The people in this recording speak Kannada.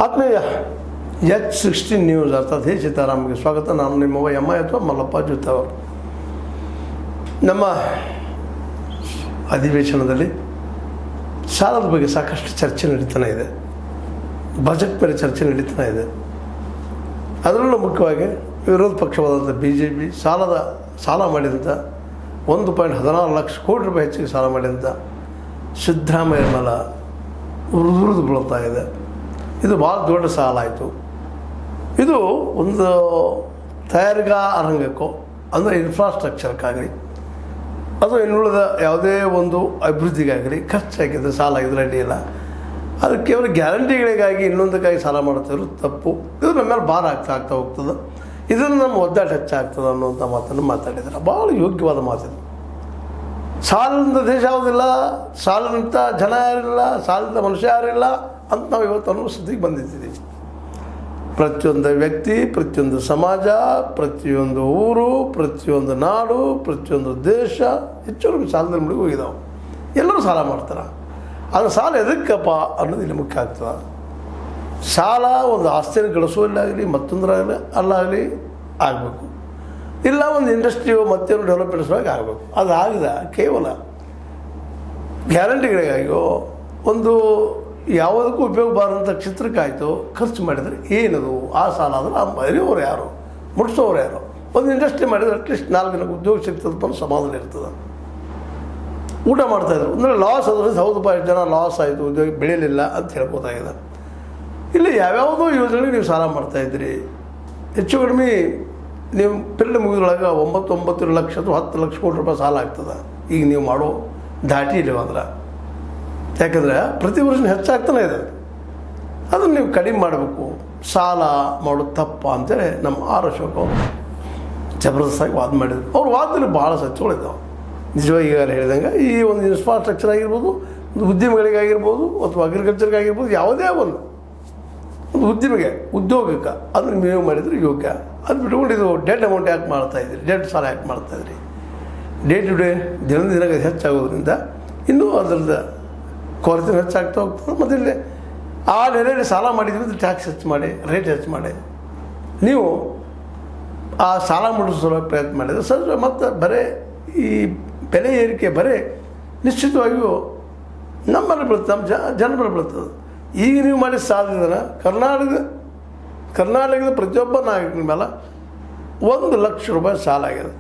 ಆತ್ಮೀಯ H16 ನ್ಯೂಸ್ ಅರ್ಥಾತ್ ಹೇ ಸೀತಾರಾಮ್ಗೆ ಸ್ವಾಗತ. ನಾನು ನಿಮ್ಮವ ಎಮ್ಮ ಅಥವಾ ಮಲ್ಲಪ್ಪ ಜೂತವರು. ನಮ್ಮ ಅಧಿವೇಶನದಲ್ಲಿ ಸಾಲದ ಬಗ್ಗೆ ಸಾಕಷ್ಟು ಚರ್ಚೆ ನಡೀತಾನೆ ಇದೆ. ಬಜೆಟ್ ಮೇಲೆ ಚರ್ಚೆ ನಡೀತಾನೆ ಇದೆ. ಅದರಲ್ಲೂ ಮುಖ್ಯವಾಗಿ ವಿರೋಧ ಪಕ್ಷವಾದಂಥ BJP ಸಾಲ ಮಾಡಿದಂಥ 1.16 ಲಕ್ಷ ಕೋಟಿ ರೂಪಾಯಿ ಹೆಚ್ಚಿಗೆ ಸಾಲ ಮಾಡಿದಂಥ ಸಿದ್ದರಾಮಯ್ಯ ಮೇಲೆ ಉರಿದು ಬೀಳ್ತಾ ಇದೆ. ಇದು ಭಾಳ ದೊಡ್ಡ ಸಾಲ ಆಯಿತು. ಇದು ಒಂದು ತಯಾರಿಕಾ ರಂಗಕ್ಕೋ ಅಂದರೆ ಇನ್ಫ್ರಾಸ್ಟ್ರಕ್ಚರ್ಗಾಗಲಿ ಅಥವಾ ಇನ್ನುಳಿದ ಯಾವುದೇ ಒಂದು ಅಭಿವೃದ್ಧಿಗಾಗಲಿ ಖರ್ಚಾಗಿದ್ದ ಸಾಲ ಇದರಲ್ಲಿ ಇಲ್ಲ. ಅದು ಕೇವಲ ಗ್ಯಾರಂಟಿಗಳಿಗಾಗಿ ಇನ್ನೊಂದಕ್ಕಾಗಿ ಸಾಲ ಮಾಡ್ತಿದ್ರು ತಪ್ಪು. ಇದು ನಮ್ಮ ಮೇಲೆ ಭಾರ ಆಗ್ತಾ ಹೋಗ್ತದೆ. ಇದನ್ನು ನಮ್ಮ ಒದ್ದಾಟ ಹೆಚ್ಚಾಗ್ತದೆ ಅನ್ನುವಂಥ ಮಾತನ್ನು ಮಾತಾಡಿದ್ದಾರೆ. ಭಾಳ ಯೋಗ್ಯವಾದ ಮಾತಿದು. ಸಾಲದ ದೇಶ ಯಾವುದಿಲ್ಲ, ಸಾಲದಂಥ ಜನ ಯಾರಿಲ್ಲ, ಸಾಲದ ಮನುಷ್ಯ ಯಾರಿಲ್ಲ ಅಂತ ನಾವು ಇವತ್ತು ಅನ್ನೋ ಸ್ಥಿತಿಗೆ ಬಂದಿದ್ದೀವಿ. ಪ್ರತಿಯೊಂದು ವ್ಯಕ್ತಿ, ಪ್ರತಿಯೊಂದು ಸಮಾಜ, ಪ್ರತಿಯೊಂದು ಊರು, ಪ್ರತಿಯೊಂದು ನಾಡು, ಪ್ರತಿಯೊಂದು ದೇಶ ಹೆಚ್ಚು ಸಾಲದಲ್ಲಿ ಮುಳುಗಿ ಹೋಗಿದ್ದಾವೆ. ಎಲ್ಲರೂ ಸಾಲ ಮಾಡ್ತಾರೆ. ಅದು ಸಾಲ ಎದಕ್ಕಪ್ಪ ಅನ್ನೋದು ಇಲ್ಲಿ ಮುಖ್ಯ ಆಗ್ತದೆ. ಸಾಲ ಒಂದು ಆಸ್ತಿಯನ್ನು ಗಳಿಸುವಲ್ಲಾಗಲಿ ಮತ್ತೊಂದರಾಗಲಿ ಅಲ್ಲಾಗಲಿ ಆಗಬೇಕು, ಇಲ್ಲ ಒಂದು ಇಂಡಸ್ಟ್ರಿಯೋ ಮತ್ತೇನು ಡೆವಲಪ್ಮೆಂಟ್ಸ್ವಾಗಿ ಆಗಬೇಕು. ಅದಾಗದ ಕೇವಲ ಗ್ಯಾರಂಟಿಗಳಿಗಾಗಿಯೋ ಒಂದು ಯಾವುದಕ್ಕೂ ಉಪಯೋಗ ಬಾರಂಥ ಕ್ಷೇತ್ರಕ್ಕಾಯಿತು ಖರ್ಚು ಮಾಡಿದರೆ ಏನದು ಆ ಸಾಲ ಆದರೆ ಆ ಮರಿಯೋರು ಯಾರು, ಮುಟ್ಸೋರು ಯಾರು? ಒಂದು ಇಂಡಸ್ಟ್ರಿ ಮಾಡಿದರೆ ಅಟ್ಲೀಸ್ಟ್ 4 ಜನಕ್ಕೆ ಉದ್ಯೋಗ ಸಿಗ್ತದಪ್ಪ ಅನ್ನೋ ಸಮಾಧಾನ ಇರ್ತದೆ. ಊಟ ಮಾಡ್ತಾಯಿದ್ರು ಅಂದರೆ ಲಾಸ್ ಆದರೆ ಹೌದಪ್ಪ, ಎಷ್ಟು ಜನ ಲಾಸ್ ಆಯಿತು, ಉದ್ಯೋಗ ಬೆಳೀಲಿಲ್ಲ ಅಂತ ಹೇಳ್ಬೋದಾಗಿದೆ. ಇಲ್ಲಿ ಯಾವ್ಯಾವುದೋ ಯೋಜನೆಗೆ ನೀವು ಸಾಲ ಮಾಡ್ತಾಯಿದ್ರಿ. ಹೆಚ್ಚು ಕಡಿಮೆ ನೀವು ಪಿರಿಯಡ್ ಮುಗಿದ್ರೊಳಗೆ 9 ಲಕ್ಷ ಅಥವಾ 10 ಲಕ್ಷ ಕೋಟಿ ರೂಪಾಯಿ ಸಾಲ ಆಗ್ತದೆ. ಈಗ ನೀವು ಮಾಡೋ ದಾಟಿ ಇಲ್ಲವ ಅಂದ್ರೆ, ಯಾಕಂದರೆ ಪ್ರತಿ ವರ್ಷ ಹೆಚ್ಚಾಗ್ತಾನೆ ಇದೆ. ಅದನ್ನು ನೀವು ಕಡಿಮೆ ಮಾಡಬೇಕು. ಸಾಲ ಮಾಡೋದು ತಪ್ಪ ಅಂತೇಳಿ ನಮ್ಮ ಆರ್ ಅಶೋಕ್ ಅವರು ಜಬರ್ದಸ್ತಾಗಿ ವಾದ ಮಾಡಿದರು. ಅವ್ರ ವಾದದಲ್ಲಿ ಭಾಳ ಸತ್ಯಗಳಿದ್ದಾವೆ. ನಿಜವಾಗಿ ಈಗಾಗಲೇ ಹೇಳಿದಂಗೆ ಈ ಒಂದು ಇನ್ಫ್ರಾಸ್ಟ್ರಕ್ಚರ್ ಆಗಿರ್ಬೋದು, ಒಂದು ಉದ್ಯಮಗಳಿಗಾಗಿರ್ಬೋದು ಅಥವಾ ಅಗ್ರಿಕಲ್ಚರ್ಗಾಗಿರ್ಬೋದು, ಯಾವುದೇ ಒಂದು ಉದ್ಯಮಿಗೆ ಉದ್ಯೋಗಕ್ಕೆ ಅದನ್ನು ನೀವು ಮಾಡಿದರೆ ಯೋಗ್ಯ. ಅದು ಬಿಟ್ಕೊಂಡು ಇದು ಡೆಡ್ ಅಮೌಂಟ್ ಯಾಕೆ ಮಾಡ್ತಾಯಿದ್ರಿ, ಡೆಡ್ ಸಾಲ ಯಾಕೆ ಮಾಡ್ತಾಯಿದ್ರಿ? ಡೇ ಟು ಡೇ ದಿನಕ್ಕೆ ಹೆಚ್ಚಾಗೋದ್ರಿಂದ ಇನ್ನೂ ಅದರದ್ದು ಕೊರತೆ ಹೆಚ್ಚಾಗ್ತಾ ಹೋಗ್ತದೆ. ಮತ್ತು ಇಲ್ಲಿ ಆ ನೆಲೆಯಲ್ಲಿ ಸಾಲ ಮಾಡಿದ್ರಿಂದ ಟ್ಯಾಕ್ಸ್ ಹೆಚ್ಚು ಮಾಡಿ, ರೇಟ್ ಹೆಚ್ಚು ಮಾಡಿ ನೀವು ಆ ಸಾಲ ಮುಟ್ಟಿಸೋ ಪ್ರಯತ್ನ ಮಾಡಿದರೆ ಸರ್. ಮತ್ತು ಬರೀ ಈ ಬೆಲೆ ಏರಿಕೆ ಬರೀ ನಿಶ್ಚಿತವಾಗಿಯೂ ನಮ್ಮಲ್ಲಿ ಬೀಳ್ತದೆ, ನಮ್ಮ ಜನ ಮೇಲೆ ಬೀಳ್ತದೆ. ಈಗ ನೀವು ಮಾಡಿ ಸಾಲದಿಂದ ಕರ್ನಾಟಕದ ಪ್ರತಿಯೊಬ್ಬ ನಾಗರಿಕನ ಮೇಲೆ 1 ಲಕ್ಷ ರೂಪಾಯಿ ಸಾಲ ಆಗಿದೆ.